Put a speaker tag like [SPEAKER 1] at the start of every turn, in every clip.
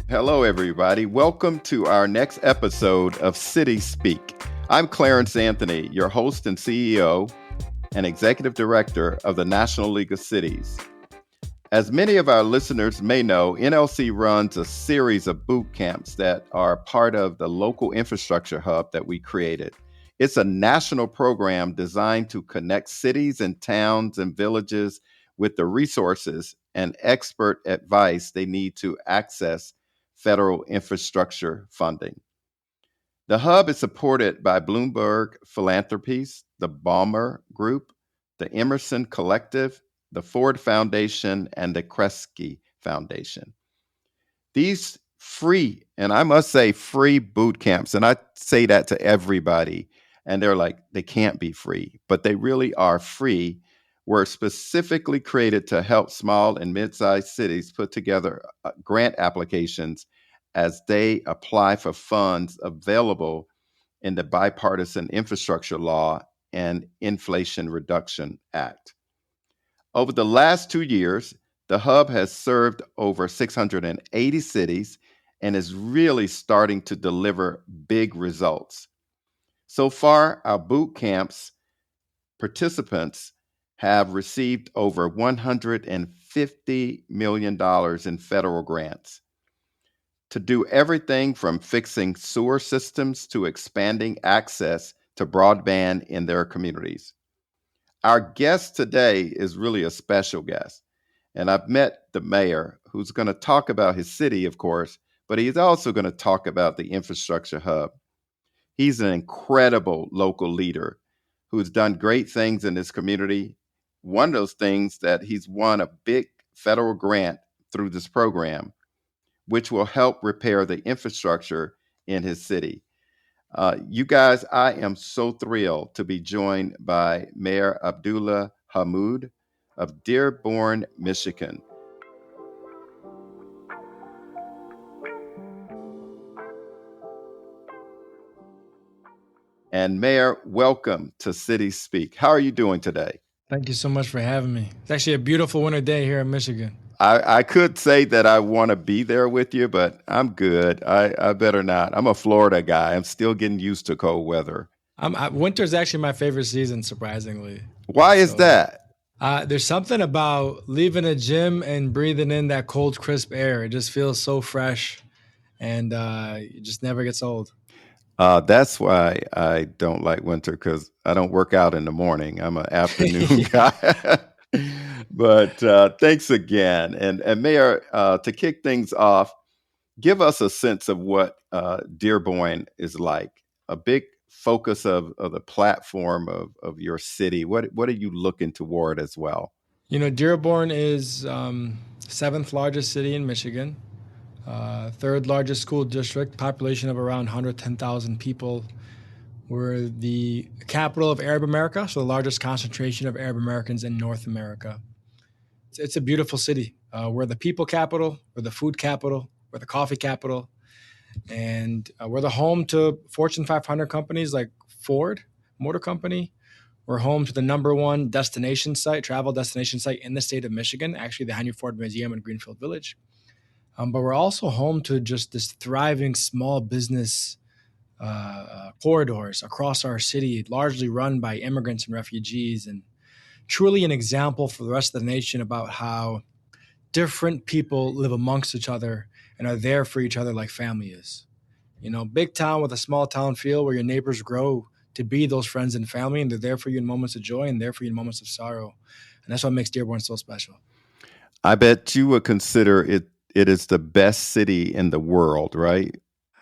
[SPEAKER 1] Hello, everybody. Welcome to our next episode of City Speak. I'm Clarence Anthony, your host and CEO and Executive Director of the National League of Cities. As many of our listeners may know, NLC runs a series of boot camps that are part of the local infrastructure hub that we created. It's a national program designed to connect cities and towns and villages with the resources and expert advice they need to access federal infrastructure funding. The hub is supported by Bloomberg Philanthropies, the Balmer Group, the Emerson Collective, the Ford Foundation, and the Kresge Foundation. These free, and I must say free boot camps, and I say that to everybody, and they're like, they can't be free, but they really are free, were specifically created to help small and mid-sized cities put together grant applications as they apply for funds available in the Bipartisan Infrastructure Law and Inflation Reduction Act. Over the last 2 years, the hub has served over 680 cities and is really starting to deliver big results. So far, our boot camps participants have received over $150 million in federal grants to do everything from fixing sewer systems to expanding access to broadband in their communities. Our guest today is really a special guest, and I've met the mayor who's going to talk about his city, of course, but he's also going to talk about the infrastructure hub. He's an incredible local leader who's done great things in this community. One of those things that he's won a big federal grant through this program, which will help repair the infrastructure in his city. You guys, I am so thrilled to be joined by Mayor Abdullah Hammoud of Dearborn, Michigan. And Mayor, welcome to City Speak. How are you doing today?
[SPEAKER 2] Thank you so much for having me. It's actually a beautiful winter day here in Michigan.
[SPEAKER 1] I could say that I want to be there with you, but I'm good. I better not. I'm a Florida guy. I'm still getting used to cold weather.
[SPEAKER 2] Winter is actually my favorite season, surprisingly.
[SPEAKER 1] Why is that?
[SPEAKER 2] There's something about leaving a gym and breathing in that cold, crisp air. It just feels so fresh, and it just never gets old.
[SPEAKER 1] That's why I don't like winter because I don't work out in the morning. I'm an afternoon
[SPEAKER 2] Yeah.
[SPEAKER 1] guy. But thanks again. And Mayor, to kick things off, give us a sense of what Dearborn is like, a big focus of the platform of your city. What are you looking toward as well?
[SPEAKER 2] Dearborn is seventh largest city in Michigan, third largest school district, population of around 110,000 people. We're the capital of Arab America, so the largest concentration of Arab Americans in North America. It's a beautiful city. We're the people capital, we're the food capital, we're the coffee capital, and we're the home to Fortune 500 companies like Ford Motor Company. We're home to the number one travel destination site in the state of Michigan, actually the Henry Ford Museum in Greenfield Village. But we're also home to just this thriving small business corridors across our city, largely run by immigrants and refugees, and truly an example for the rest of the nation about how different people live amongst each other and are there for each other like family is. Big town with a small town feel where your neighbors grow to be those friends and family, and they're there for you in moments of joy and there for you in moments of sorrow. And that's what makes Dearborn so special.
[SPEAKER 1] I bet you would consider it is the best city in the world, right?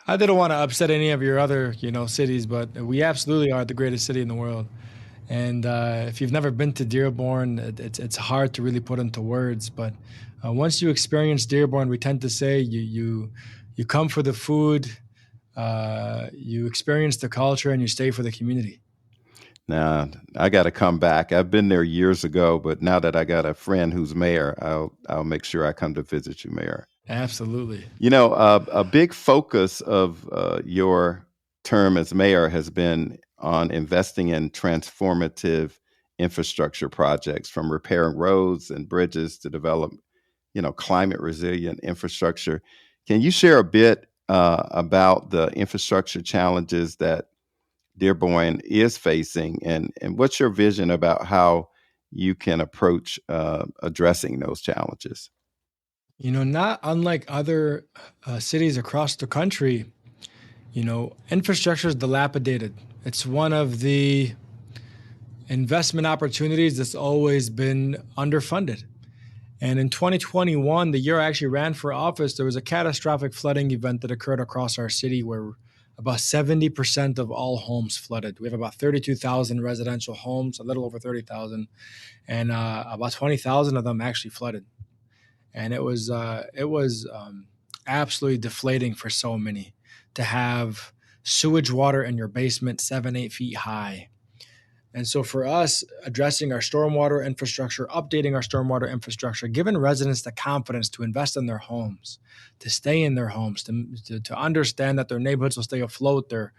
[SPEAKER 2] I didn't want to upset any of your other, cities, but we absolutely are the greatest city in the world. And if you've never been to Dearborn, it's hard to really put into words. But once you experience Dearborn, we tend to say you come for the food, you experience the culture, and you stay for the community.
[SPEAKER 1] Now, I got to come back. I've been there years ago, but now that I got a friend who's mayor, I'll make sure I come to visit you, Mayor.
[SPEAKER 2] Absolutely.
[SPEAKER 1] A big focus of your term as mayor has been on investing in transformative infrastructure projects, from repairing roads and bridges to develop, climate resilient infrastructure. Can you share a bit about the infrastructure challenges that Dearborn is facing, and what's your vision about how you can approach addressing those challenges?
[SPEAKER 2] Not unlike other cities across the country, infrastructure is dilapidated. It's one of the investment opportunities that's always been underfunded. And in 2021, the year I actually ran for office, there was a catastrophic flooding event that occurred across our city where about 70% of all homes flooded. We have about 32,000 residential homes, a little over 30,000, and about 20,000 of them actually flooded. And it was absolutely deflating for so many to have sewage water in your basement 7-8 feet high. And so for us, addressing our stormwater infrastructure, updating our stormwater infrastructure, giving residents the confidence to invest in their homes, to stay in their homes, to understand that their neighborhoods will stay afloat, their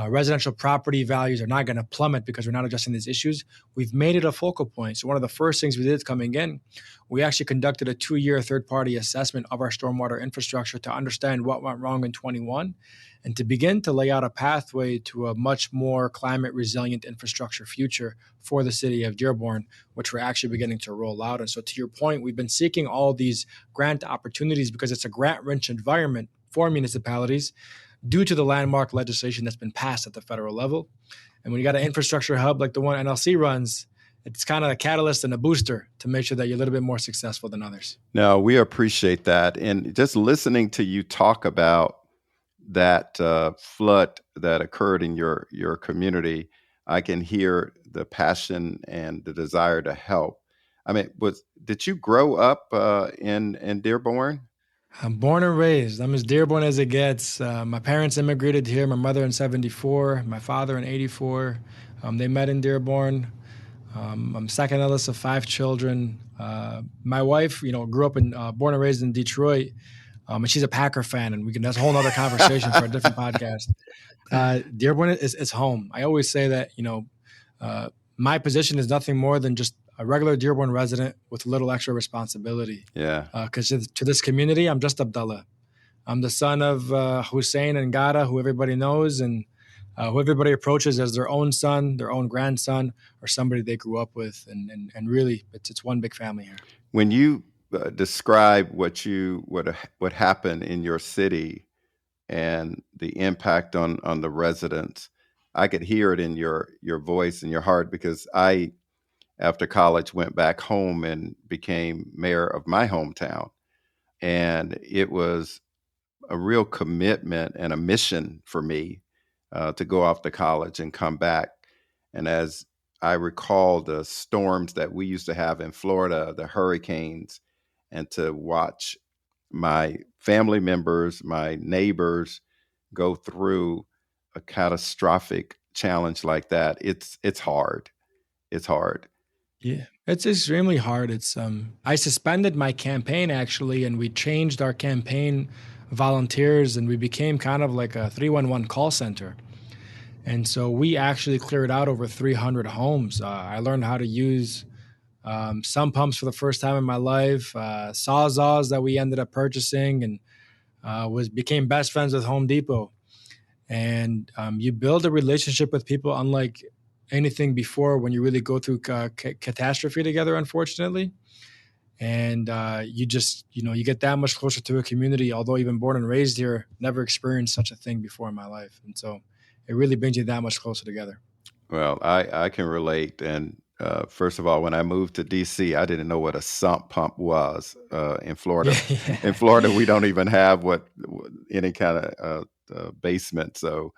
[SPEAKER 2] residential property values are not going to plummet because we're not addressing these issues. We've made it a focal point. So one of the first things we did coming in, we actually conducted a 2-year third-party assessment of our stormwater infrastructure to understand what went wrong in 21 and to begin to lay out a pathway to a much more climate resilient infrastructure future for the city of Dearborn, which we're actually beginning to roll out. And so to your point, we've been seeking all these grant opportunities because it's a grant-rich environment for municipalities due to the landmark legislation that's been passed at the federal level. And when you got an infrastructure hub like the one NLC runs, it's kind of a catalyst and a booster to make sure that you're a little bit more successful than others.
[SPEAKER 1] No, we appreciate that. And just listening to you talk about that flood that occurred in your community, I can hear the passion and the desire to help. I mean, did you grow up in Dearborn?
[SPEAKER 2] I'm born and raised. I'm as Dearborn as it gets. My parents immigrated here, my mother in 74, my father in 84. They met in Dearborn. I'm second eldest of 5 children. My wife, grew up born and raised in Detroit, and she's a Packer fan, and that's a whole other conversation for a different podcast. Dearborn is home. I always say that, my position is nothing more than just a regular Dearborn resident with a little extra responsibility.
[SPEAKER 1] Yeah.
[SPEAKER 2] Because to this community, I'm just Abdullah. I'm the son of Hussein and Gada, who everybody knows, and who everybody approaches as their own son, their own grandson, or somebody they grew up with. And really, it's one big family here.
[SPEAKER 1] When you describe what happened in your city and the impact on the residents, I could hear it in your voice and your heart because I, after college, went back home and became mayor of my hometown. And it was a real commitment and a mission for me to go off to college and come back. And as I recall the storms that we used to have in Florida, the hurricanes, and to watch my family members, my neighbors go through a catastrophic challenge like that, it's hard. It's hard.
[SPEAKER 2] Yeah, it's extremely hard. I suspended my campaign actually, and we changed our campaign volunteers, and we became kind of like a 311 call center. And so we actually cleared out over 300 homes. I learned how to use sump pumps for the first time in my life, sawzalls that we ended up purchasing, and became best friends with Home Depot. And you build a relationship with people unlike anything before when you really go through catastrophe together, unfortunately. And you just, you get that much closer to a community. Although even born and raised here, never experienced such a thing before in my life. And so it really brings you that much closer together.
[SPEAKER 1] Well, I can relate. And first of all, when I moved to DC, I didn't know what a sump pump was in Florida.
[SPEAKER 2] Yeah.
[SPEAKER 1] In Florida, we don't even have any kind of basement. So,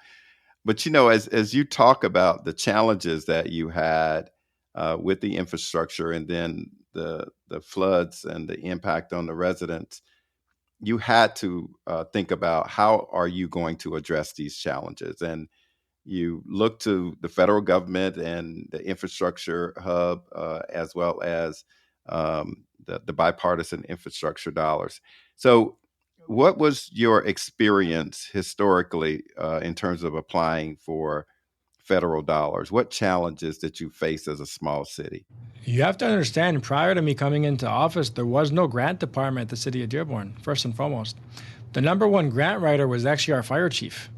[SPEAKER 1] but as you talk about the challenges that you had with the infrastructure and then the floods and the impact on the residents, you had to think about how are you going to address these challenges. And you look to the federal government and the infrastructure hub, as well as the bipartisan infrastructure dollars. So, what was your experience historically in terms of applying for federal dollars? What challenges did you face as a small city?
[SPEAKER 2] You have to understand, prior to me coming into office, there was no grant department at the city of Dearborn, first and foremost. The number one grant writer was actually our fire chief.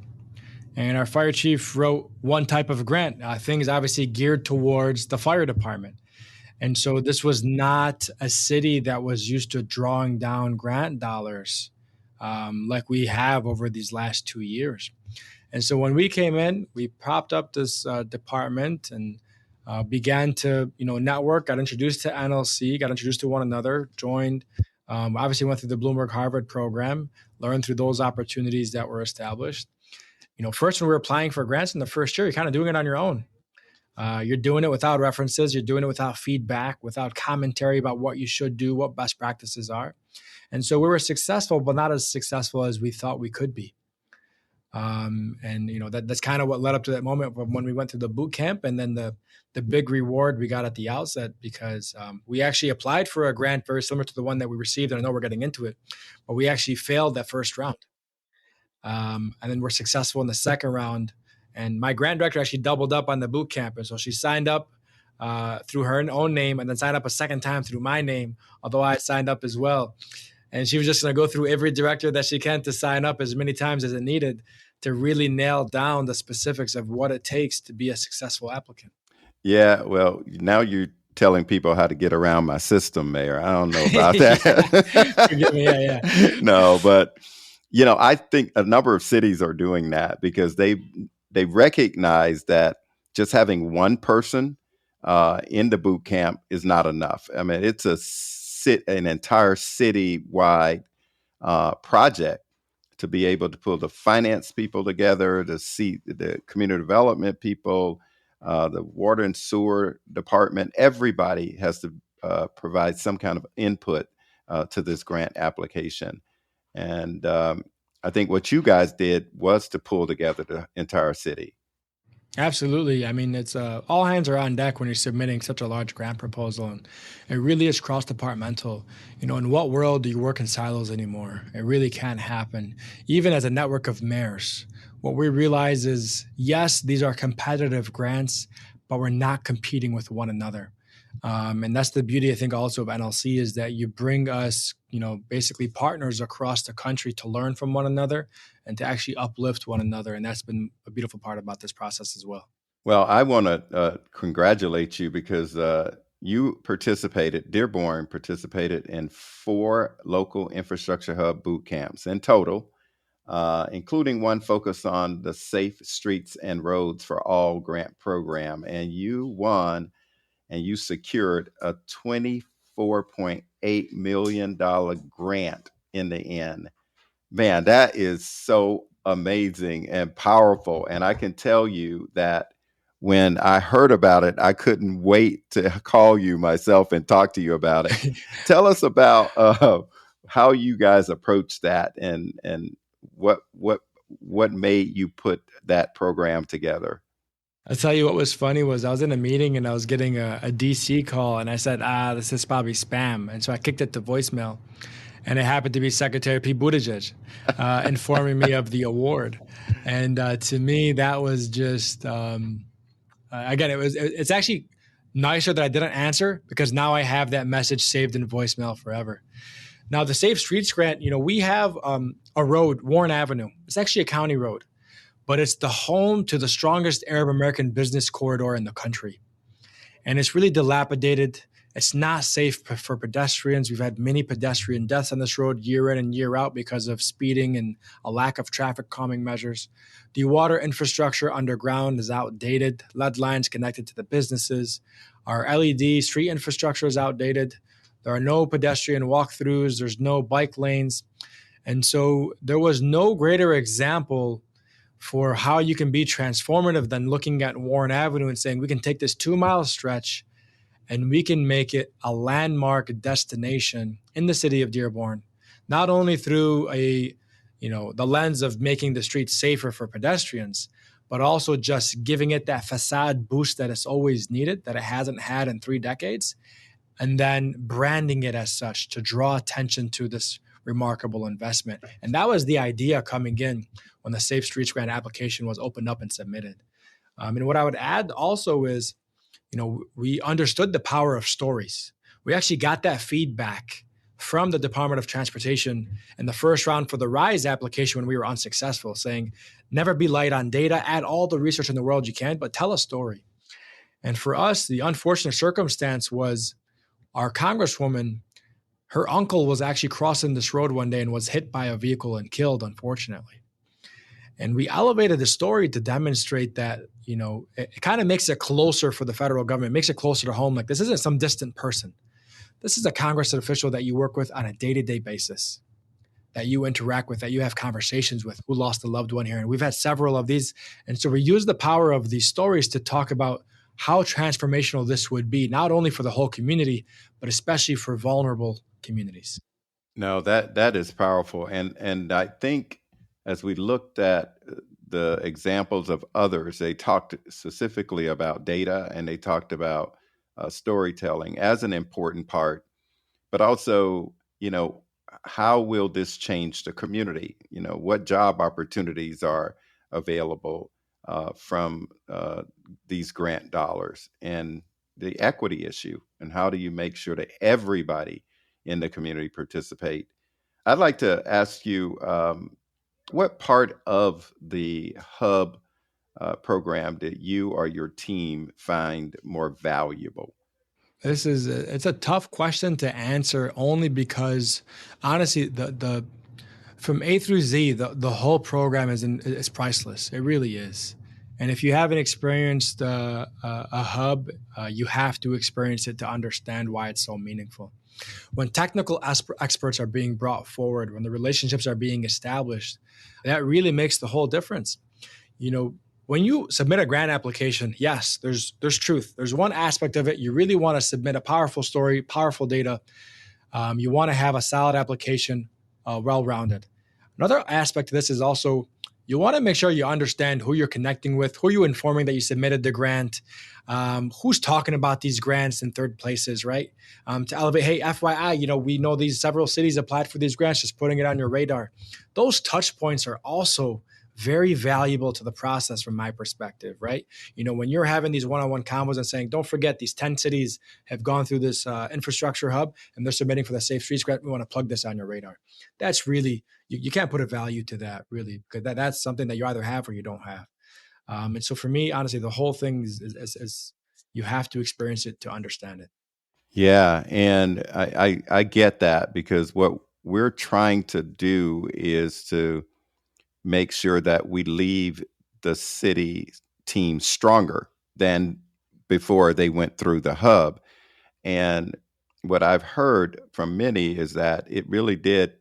[SPEAKER 2] And our fire chief wrote one type of grant, things obviously geared towards the fire department. And so this was not a city that was used to drawing down grant dollars like we have over these last 2 years. And so when we came in, we propped up this department and began to, network, got introduced to NLC, got introduced to one another, joined, obviously went through the Bloomberg Harvard program, learned through those opportunities that were established. First when we were applying for grants in the first year, you're kind of doing it on your own. You're doing it without references. You're doing it without feedback, without commentary about what you should do, what best practices are. And so we were successful, but not as successful as we thought we could be. And that's kind of what led up to that moment when we went through the boot camp, and then the big reward we got at the outset, because we actually applied for a grant very similar to the one that we received. And I know we're getting into it, but we actually failed that first round. And then we're successful in the second round. And my grant director actually doubled up on the boot camp. And so she signed up through her own name and then signed up a second time through my name, although I signed up as well. And she was just going to go through every director that she can to sign up as many times as it needed to really nail down the specifics of what it takes to be a successful applicant.
[SPEAKER 1] Yeah, well, now you're telling people how to get around my system, Mayor. I don't know about that.
[SPEAKER 2] Forgive me, yeah.
[SPEAKER 1] No, but I think a number of cities are doing that because they recognize that just having one person in the boot camp is not enough. I mean, it's an entire city-wide project to be able to pull the finance people together, to see the community development people, the water and sewer department. Everybody has to provide some kind of input to this grant application. And I think what you guys did was to pull together the entire city.
[SPEAKER 2] Absolutely. I mean, it's all hands are on deck when you're submitting such a large grant proposal, and it really is cross-departmental. In what world do you work in silos anymore? It really can't happen. Even as a network of mayors, what we realize is, yes, these are competitive grants, but we're not competing with one another. And that's the beauty, I think, also of NLC, is that you bring us, basically partners across the country to learn from one another and to actually uplift one another. And that's been a beautiful part about this process as well.
[SPEAKER 1] Well, I want to congratulate you because Dearborn participated in 4 local infrastructure hub boot camps in total, including one focused on the Safe Streets and Roads for All grant program. And you won and you secured a $24.8 million grant in the end. Man, that is so amazing and powerful. And I can tell you that when I heard about it, I couldn't wait to call you myself and talk to you about it. Tell us about how you guys approached that and what made you put that program together.
[SPEAKER 2] I'll tell you what was funny was I was in a meeting and I was getting a DC call, and I said, this is probably spam. And so I kicked it to voicemail, and it happened to be Secretary Pete Buttigieg informing me of the award. And to me, that was just, again, it's actually nicer that I didn't answer, because now I have that message saved in voicemail forever. Now, the Safe Streets Grant, we have a road, Warren Avenue. It's actually a county road, but it's the home to the strongest Arab American business corridor in the country. And it's really dilapidated. It's not safe for pedestrians. We've had many pedestrian deaths on this road year in and year out because of speeding and a lack of traffic calming measures. The water infrastructure underground is outdated. Lead lines connected to the businesses. Our LED street infrastructure is outdated. There are no pedestrian walkthroughs. There's no bike lanes. And so there was no greater example for how you can be transformative than looking at Warren Avenue and saying, we can take this 2-mile stretch and we can make it a landmark destination in the city of Dearborn, not only through the lens of making the streets safer for pedestrians, but also just giving it that facade boost that it's always needed, that it hasn't had in 3 decades, and then branding it as such to draw attention to this remarkable investment. And that was the idea coming in when the Safe Streets Grant application was opened up and submitted. And what I would add also is, we understood the power of stories. We actually got that feedback from the Department of Transportation in the first round for the RISE application when we were unsuccessful, saying, never be light on data, add all the research in the world you can, but tell a story. And for us, the unfortunate circumstance was our Congresswoman, her uncle was actually crossing this road one day and was hit by a vehicle and killed, unfortunately. And we elevated the story to demonstrate that, it kind of makes it closer for the federal government, makes it closer to home. Like, this isn't some distant person. This is a Congress official that you work with on a day-to-day basis, that you interact with, that you have conversations with, who lost a loved one here. And we've had several of these. And so we use the power of these stories to talk about how transformational this would be, not only for the whole community, but especially for vulnerable communities.
[SPEAKER 1] No, that is powerful. And I think as we looked at the examples of others, they talked specifically about data, and they talked about storytelling as an important part, but also, how will this change the community? What job opportunities are available from these grant dollars, and the equity issue, and how do you make sure that everybody in the community participate? I'd like to ask you, what part of the hub program did you or your team find more valuable?
[SPEAKER 2] It's a tough question to answer, only because honestly, the from A through Z, the whole program is priceless. It really is. And if you haven't experienced a hub, you have to experience it to understand why it's so meaningful. When technical experts are being brought forward, when the relationships are being established, that really makes the whole difference. When you submit a grant application, yes, there's truth. There's one aspect of it. You really want to submit a powerful story, powerful data. You want to have a solid application, well-rounded. Another aspect of this is also you want to make sure you understand who you're connecting with, who you're informing that you submitted the grant, who's talking about these grants in third places, right? To elevate, hey, FYI, we know these several cities applied for these grants, just putting it on your radar. Those touch points are also very valuable to the process from my perspective, right? When you're having these one-on-one convos and saying, don't forget, these 10 cities have gone through this infrastructure hub and they're submitting for the Safe Streets grant. We want to plug this on your radar. That's really, you can't put a value to that, really, because that's something that you either have or you don't have. And so for me, honestly, the whole thing is you have to experience it to understand it.
[SPEAKER 1] Yeah, and I get that, because what we're trying to do is to make sure that we leave the city team stronger than before they went through the hub. And what I've heard from many is that it really did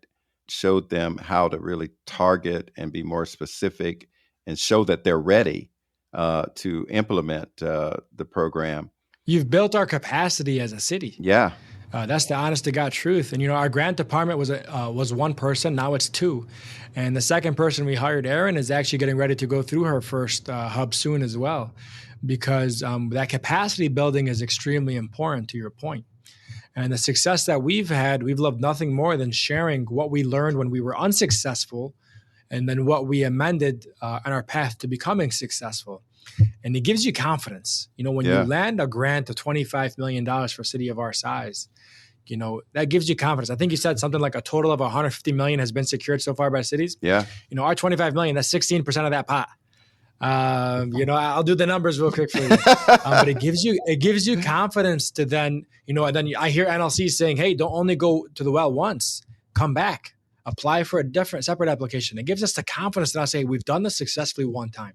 [SPEAKER 1] show them how to really target and be more specific and show that they're ready to implement the program.
[SPEAKER 2] You've built our capacity as a city.
[SPEAKER 1] Yeah.
[SPEAKER 2] That's the honest to God truth. And, our grant department was one person. Now it's two. And the second person we hired, Erin, is actually getting ready to go through her first hub soon as well, because that capacity building is extremely important, to your point. And the success that we've had, we've loved nothing more than sharing what we learned when we were unsuccessful and then what we amended on our path to becoming successful. And it gives you confidence. When you land a grant of $25 million for a city of our size, that gives you confidence. I think you said something like a total of $150 million has been secured so far by cities.
[SPEAKER 1] Yeah.
[SPEAKER 2] Our $25 million, that's 16% of that pot. I'll do the numbers real quick for you. But it gives you confidence to then, and then I hear NLC saying, hey, don't only go to the well once, come back, apply for a separate application. It gives us the confidence to not say, we've done this successfully one time.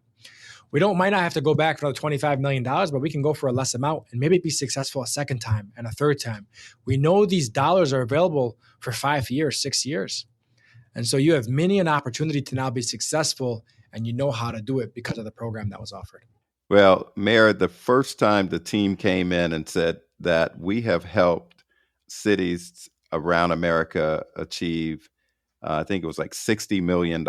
[SPEAKER 2] We might not have to go back for another $25 million, but we can go for a less amount and maybe be successful a second time and a third time. We know these dollars are available for 5 years, 6 years. And so you have many an opportunity to now be successful, and you know how to do it because of the program that was offered.
[SPEAKER 1] Well, Mayor, the first time the team came in and said that we have helped cities around America achieve, I think it was like $60 million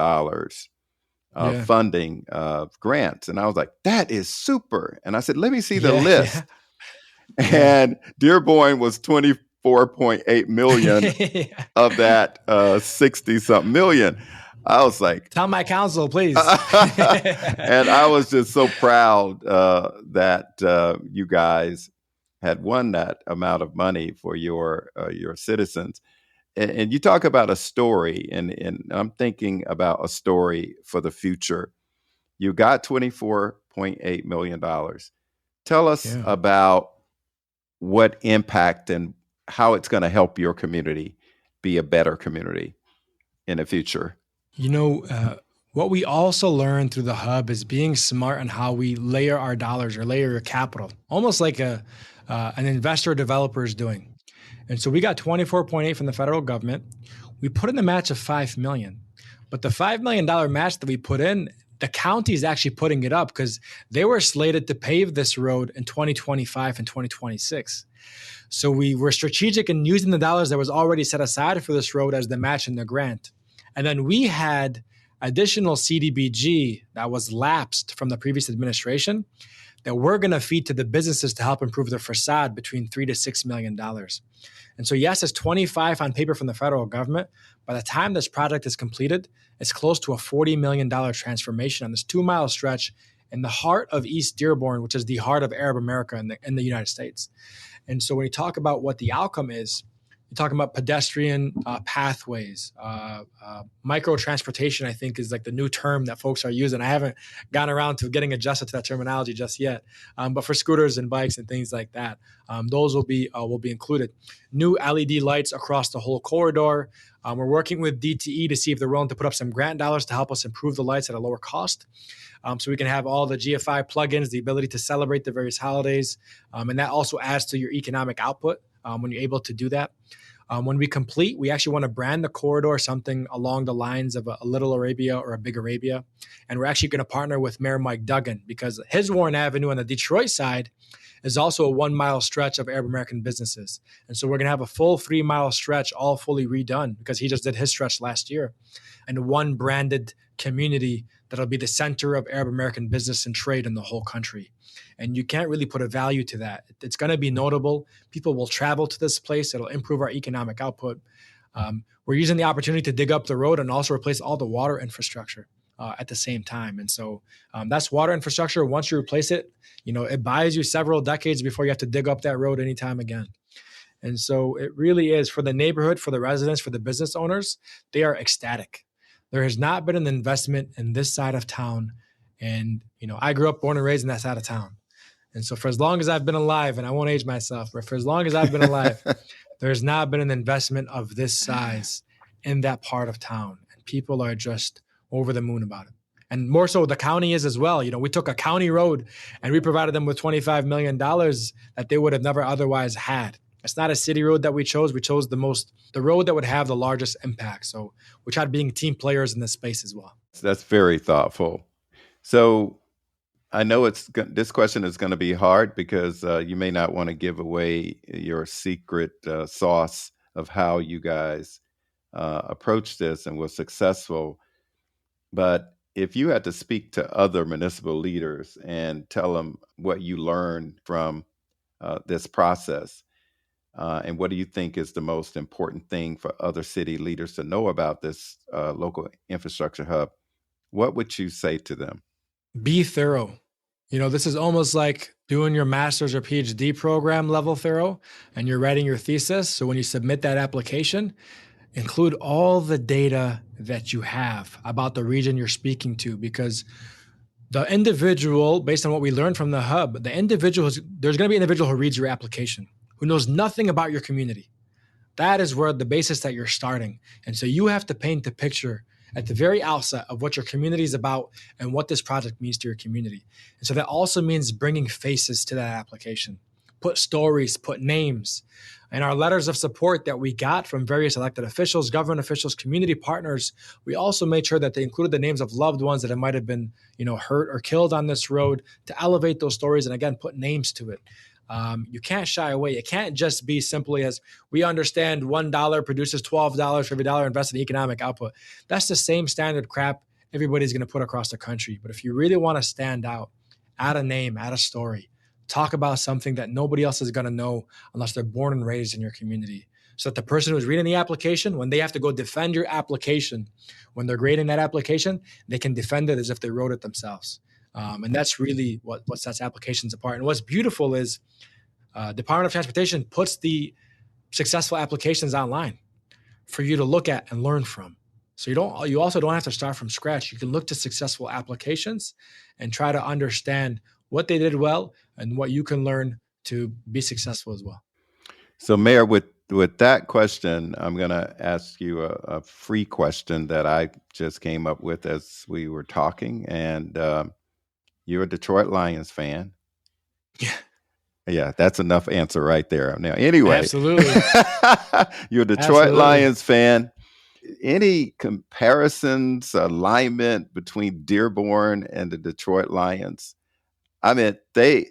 [SPEAKER 1] funding of grants. And I was like, that is super. And I said, let me see the list. Yeah. And Dearborn was 24.8 million of that 60-something million. I was like,
[SPEAKER 2] tell my counsel, please.
[SPEAKER 1] And I was just so proud that you guys had won that amount of money for your citizens. And you talk about a story, and I'm thinking about a story for the future. You got $24.8 million. Tell us
[SPEAKER 2] Yeah.
[SPEAKER 1] about what impact and how it's going to help your community be a better community in the future.
[SPEAKER 2] You know, what we also learned through the hub is being smart on how we layer our dollars or layer your capital, almost like an investor or developer is doing. And so we got 24.8 from the federal government. We put in the match of 5 million. But the $5 million match that we put in, the county is actually putting it up because they were slated to pave this road in 2025 and 2026. So we were strategic in using the dollars that was already set aside for this road as the match in the grant. And then we had additional CDBG that was lapsed from the previous administration that we're going to feed to the businesses to help improve their facade between $3 to $6 million. And so, yes, it's 25 on paper from the federal government. By the time this project is completed, it's close to a $40 million transformation on this 2 mile stretch in the heart of East Dearborn, which is the heart of Arab America in the United States. And so when you talk about what the outcome is, you're talking about pedestrian pathways, micro transportation, I think is like the new term that folks are using. I haven't gotten around to getting adjusted to that terminology just yet. But for scooters and bikes and things like that, those will be included. New LED lights across the whole corridor. We're working with DTE to see if they're willing to put up some grant dollars to help us improve the lights at a lower cost. So we can have all the GFI plugins, the ability to celebrate the various holidays. And that also adds to your economic output when you're able to do that. When we complete, we actually want to brand the corridor something along the lines of a Little Arabia or a Big Arabia. And we're actually going to partner with Mayor Mike Duggan because his Warren Avenue on the Detroit side is also a 1 mile stretch of Arab American businesses. And so we're going to have a full 3 mile stretch all fully redone because he just did his stretch last year. And one branded community that'll be the center of Arab American business and trade in the whole country. And you can't really put a value to that. It's going to be notable. People will travel to this place. It'll improve our economic output. We're using the opportunity to dig up the road and also replace all the water infrastructure at the same time. And so that's water infrastructure. Once you replace it, it buys you several decades before you have to dig up that road anytime again. And so it really is for the neighborhood, for the residents, for the business owners, they are ecstatic. There has not been an investment in this side of town. And, I grew up, born and raised in that side of town. And so for as long as I've been alive, and I won't age myself, but for as long as I've been alive, there's not been an investment of this size in that part of town. And people are just over the moon about it. And more so the county is as well. We took a county road and we provided them with $25 million that they would have never otherwise had. It's not a city road that we chose. We chose the road that would have the largest impact. So we tried being team players in this space as well.
[SPEAKER 1] That's very thoughtful. So I know this question is going to be hard because you may not want to give away your secret sauce of how you guys approached this and was successful. But if you had to speak to other municipal leaders and tell them what you learned from this process, and what do you think is the most important thing for other city leaders to know about this local infrastructure hub, what would you say to them?
[SPEAKER 2] Be thorough. This is almost like doing your master's or PhD program level thorough, and you're writing your thesis. So when you submit that application, include all the data that you have about the region you're speaking to, because the individual, based on what we learned from the hub, there's going to be an individual who reads your application, who knows nothing about your community. That is where the basis that you're starting. And so you have to paint the picture at the very outset of what your community is about and what this project means to your community. And so that also means bringing faces to that application. Put stories, put names. And our letters of support that we got from various elected officials, government officials, community partners, we also made sure that they included the names of loved ones that might have been, hurt or killed on this road to elevate those stories and, again, put names to it. You can't shy away. It can't just be simply as we understand $1 produces $12 for every dollar invested in economic output. That's the same standard crap everybody's going to put across the country. But if you really want to stand out, add a name, add a story, talk about something that nobody else is going to know unless they're born and raised in your community. So that the person who's reading the application, when they have to go defend your application, when they're grading that application, they can defend it as if they wrote it themselves. And that's really what sets applications apart. And what's beautiful is Department of Transportation puts the successful applications online. for you to look at and learn from. So you also don't have to start from scratch. You can look to successful applications and try to understand what they did well and what you can learn to be successful as well.
[SPEAKER 1] So, Mayor, with that question, I'm going to ask you a free question that I just came up with as we were talking. And you're a Detroit Lions fan.
[SPEAKER 2] Yeah.
[SPEAKER 1] Yeah, that's enough answer right there. Now, anyway,
[SPEAKER 2] absolutely,
[SPEAKER 1] you're a Detroit
[SPEAKER 2] Absolutely.
[SPEAKER 1] Lions fan. Any comparisons, alignment between Dearborn and the Detroit Lions? I mean, they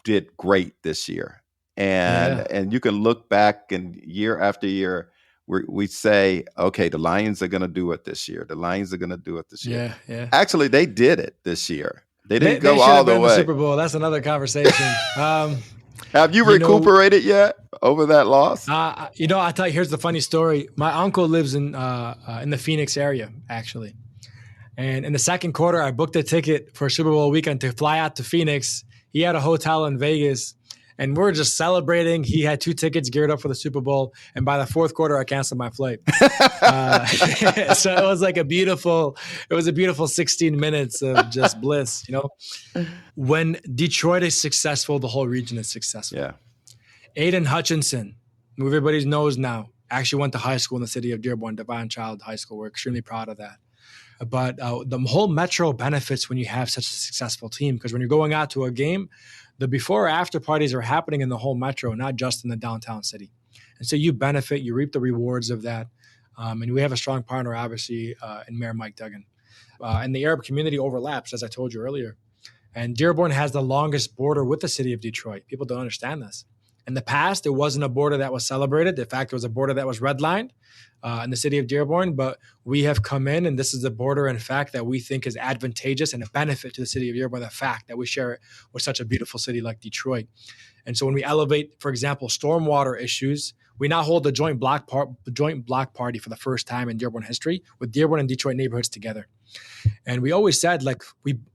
[SPEAKER 1] did great this year, and you can look back and year after year, we say, okay, the Lions are going to do it this year. The Lions are going to do it this year.
[SPEAKER 2] Yeah.
[SPEAKER 1] Actually, they did it this year. They didn't
[SPEAKER 2] They
[SPEAKER 1] go
[SPEAKER 2] should
[SPEAKER 1] all
[SPEAKER 2] have
[SPEAKER 1] the
[SPEAKER 2] been in
[SPEAKER 1] way.
[SPEAKER 2] the Super Bowl. That's another conversation.
[SPEAKER 1] Have you recuperated yet over that loss?
[SPEAKER 2] I'll tell you, here's the funny story. My uncle lives in the Phoenix area, actually. And in the second quarter, I booked a ticket for Super Bowl weekend to fly out to Phoenix. He had a hotel in Vegas, and we're just celebrating. He had 2 tickets geared up for the Super Bowl. And by the fourth quarter, I canceled my flight. So it was like a beautiful 16 minutes of just bliss, When Detroit is successful, the whole region is successful.
[SPEAKER 1] Yeah.
[SPEAKER 2] Aiden Hutchinson, who everybody knows now, actually went to high school in the city of Dearborn, Divine Child High School. We're extremely proud of that. But the whole metro benefits when you have such a successful team, because when you're going out to a game, the before or after parties are happening in the whole metro, not just in the downtown city. And so you benefit, you reap the rewards of that. And we have a strong partner, obviously, in Mayor Mike Duggan. And the Arab community overlaps, as I told you earlier. And Dearborn has the longest border with the city of Detroit. People don't understand this. In the past, it wasn't a border that was celebrated. In fact, it was a border that was redlined in the city of Dearborn. But we have come in, and this is a border, in fact, that we think is advantageous and a benefit to the city of Dearborn, the fact that we share it with such a beautiful city like Detroit. And so when we elevate, for example, stormwater issues, we now hold the joint block party for the first time in Dearborn history with Dearborn and Detroit neighborhoods together. And we always said,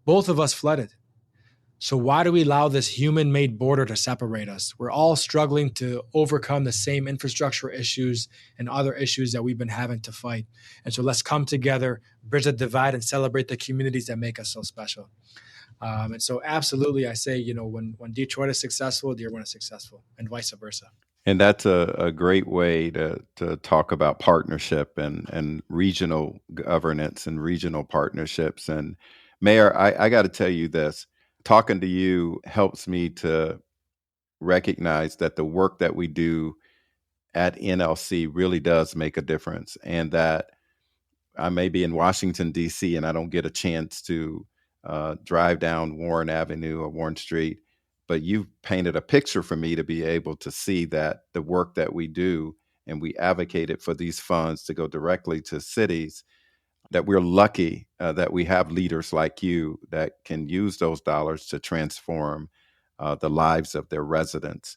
[SPEAKER 2] both of us flooded. So why do we allow this human-made border to separate us? We're all struggling to overcome the same infrastructure issues and other issues that we've been having to fight. And so let's come together, bridge the divide, and celebrate the communities that make us so special. And so absolutely, I say, when Detroit is successful, Dearborn is successful, and vice versa.
[SPEAKER 1] And that's a great way to talk about partnership and regional governance and regional partnerships. And Mayor, I got to tell you this. Talking to you helps me to recognize that the work that we do at NLC really does make a difference, and that I may be in Washington, D.C., and I don't get a chance to drive down Warren Avenue or Warren Street, but you've painted a picture for me to be able to see that the work that we do, and we advocated for these funds to go directly to cities, that we're lucky that we have leaders like you that can use those dollars to transform the lives of their residents.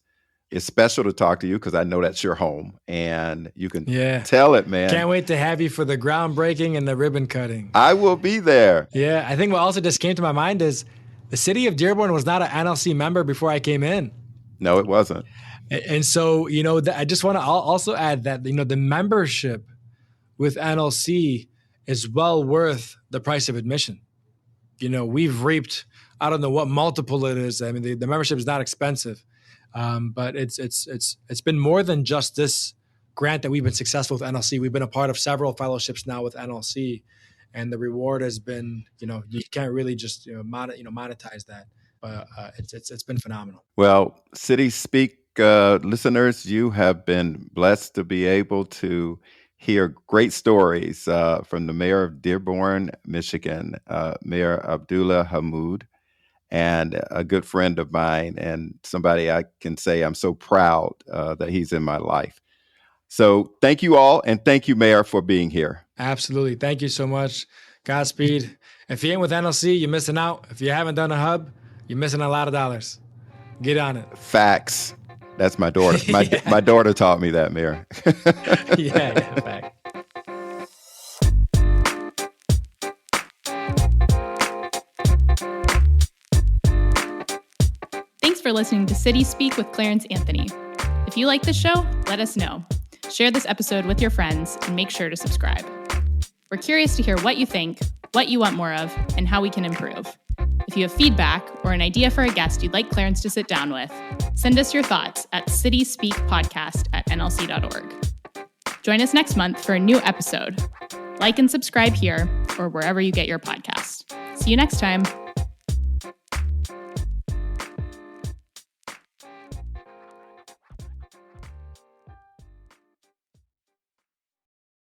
[SPEAKER 1] It's special to talk to you because I know that's your home, and you can tell it, man.
[SPEAKER 2] Can't wait to have you for the groundbreaking and the ribbon cutting.
[SPEAKER 1] I will be there.
[SPEAKER 2] Yeah, I think what also just came to my mind is the city of Dearborn was not an NLC member before I came in.
[SPEAKER 1] No, it wasn't.
[SPEAKER 2] And so, I just want to also add that, the membership with NLC is well worth the price of admission. We've reaped, I don't know what multiple it is. I mean, the membership is not expensive, but it's been more than just this grant that we've been successful with NLC. We've been a part of several fellowships now with NLC, and the reward has been, you can't really just monetize that, but it's been phenomenal.
[SPEAKER 1] Well, City Speak listeners, you have been blessed to be able to hear great stories from the mayor of Dearborn, Michigan, Mayor Abdullah Hammoud, and a good friend of mine, and somebody I can say I'm so proud that he's in my life. So thank you all, and thank you, Mayor, for being here.
[SPEAKER 2] Absolutely. Thank you so much. Godspeed. If you ain't with NLC, you're missing out. If you haven't done a hub, you're missing a lot of dollars. Get on it.
[SPEAKER 1] Facts. That's my daughter. My daughter taught me that, Mayor.
[SPEAKER 2] Yeah, fact.
[SPEAKER 3] Thanks for listening to City Speak with Clarence Anthony. If you like the show, let us know. Share this episode with your friends and make sure to subscribe. We're curious to hear what you think, what you want more of, and how we can improve. If you have feedback or an idea for a guest you'd like Clarence to sit down with, send us your thoughts at cityspeakpodcast@nlc.org. Join us next month for a new episode. Like and subscribe here or wherever you get your podcast. See you next time.